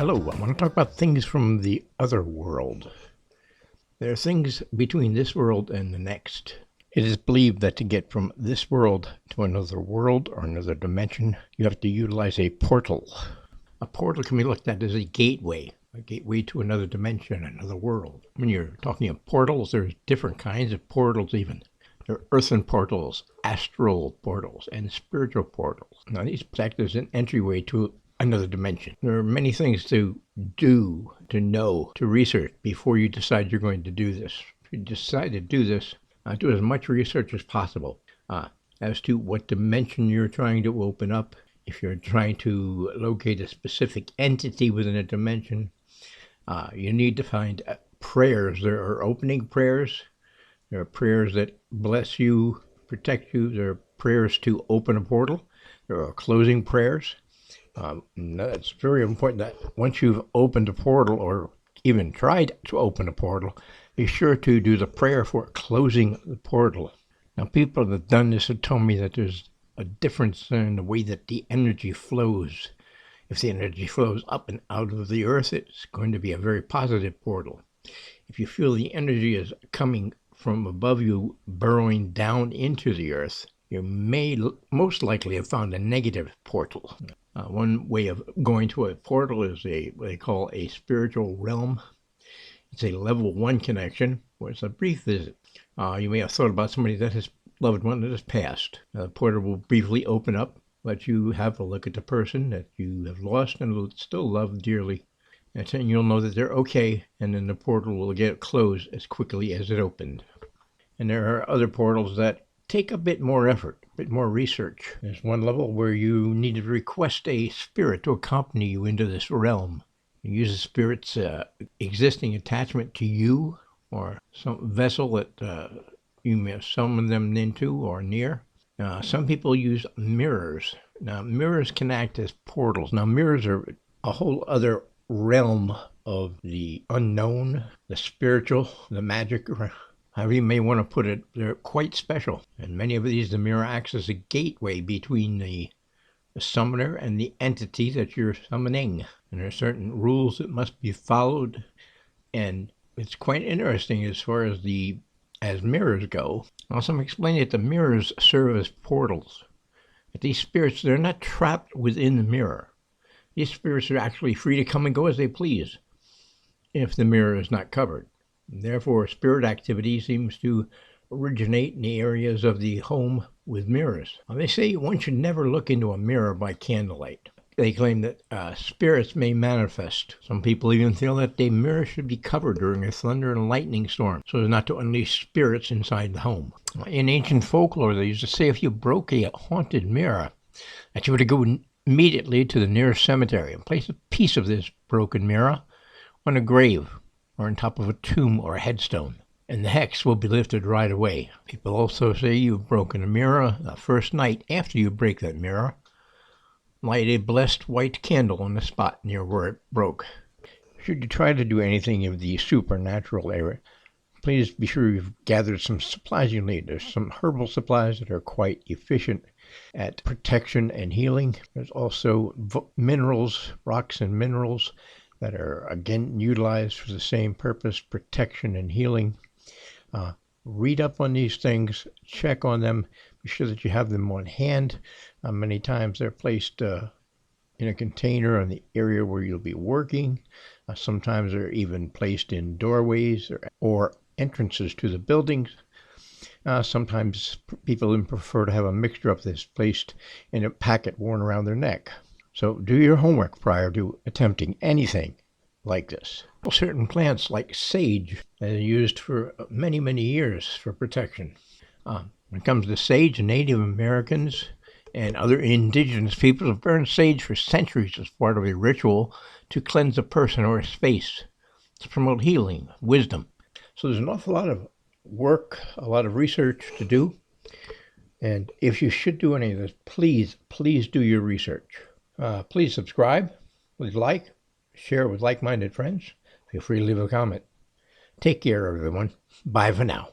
Hello, I want to talk about things from the other world. There are things between this world and the next. It is believed that to get from this world to another world or another dimension, you have to utilize a portal. A portal can be looked at as a gateway to another dimension, another world. When you're talking of portals, there's different kinds of portals even. There are earthen portals, astral portals, and spiritual portals. Now these act as an entryway to another dimension. There are many things to do, to know, to research before you decide you're going to do this. If you decide to do this, do as much research as possible as to what dimension you're trying to open up. If you're trying to locate a specific entity within a dimension, you need to find prayers. There are opening prayers. There are prayers that bless you, protect you. There are prayers to open a portal. There are closing prayers. It's very important that once you've opened a portal or even tried to open a portal, be sure to do the prayer for closing the portal. Now, people that have done this have told me that there's a difference in the way that the energy flows. If the energy flows up and out of the earth, it's going to be a very positive portal. If you feel the energy is coming from above you, burrowing down into the earth, you may most likely have found a negative portal. One way of going to a portal is what they call a spiritual realm. It's a level 1 connection, where it's a brief visit. You may have thought about somebody that has loved one that has passed. The portal will briefly open up, let you have a look at the person that you have lost and still love dearly. And then you'll know that they're okay, and then the portal will get closed as quickly as it opened. And there are other portals that take a bit more effort, a bit more research. There's one level where you need to request a spirit to accompany you into this realm. You use a spirit's existing attachment to you or some vessel that you may have summoned them into or near. Some people use mirrors. Now, mirrors can act as portals. Now, mirrors are a whole other realm of the unknown, the spiritual, the magic, however you may want to put it. They're quite special. And many of these, the mirror acts as a gateway between the summoner and the entity that you're summoning. And there are certain rules that must be followed. And it's quite interesting as far as mirrors go. Also, I'm explaining that the mirrors serve as portals. That these spirits, they're not trapped within the mirror. These spirits are actually free to come and go as they please if the mirror is not covered. Therefore, spirit activity seems to originate in the areas of the home with mirrors. Now, they say one should never look into a mirror by candlelight. They claim that spirits may manifest. Some people even feel that the mirror should be covered during a thunder and lightning storm so as not to unleash spirits inside the home. In ancient folklore, they used to say if you broke a haunted mirror, that you were to go immediately to the nearest cemetery and place a piece of this broken mirror on a grave or on top of a tomb or a headstone, and the hex will be lifted right away. People also say you've broken a mirror. The first night after you break that mirror, light a blessed white candle on the spot near where it broke. Should you try to do anything of the supernatural area, please be sure you've gathered some supplies you need. There's some herbal supplies that are quite efficient at protection and healing. There's also minerals, rocks and minerals that are again utilized for the same purpose, protection and healing. Read up on these things, check on them, be sure that you have them on hand. Many times they're placed in a container in the area where you'll be working. Sometimes they're even placed in doorways or entrances to the buildings. Sometimes people even prefer to have a mixture of this placed in a packet worn around their neck. So do your homework prior to attempting anything like this. Certain plants like sage are used for many, many years for protection. When it comes to sage, Native Americans and other indigenous peoples have burned sage for centuries as part of a ritual to cleanse a person or a space, to promote healing, wisdom. So there's an awful lot of work, a lot of research to do. And if you should do any of this, please do your research. Please subscribe, please like, share with like-minded friends. Feel free to leave a comment. Take care, everyone. Bye for now.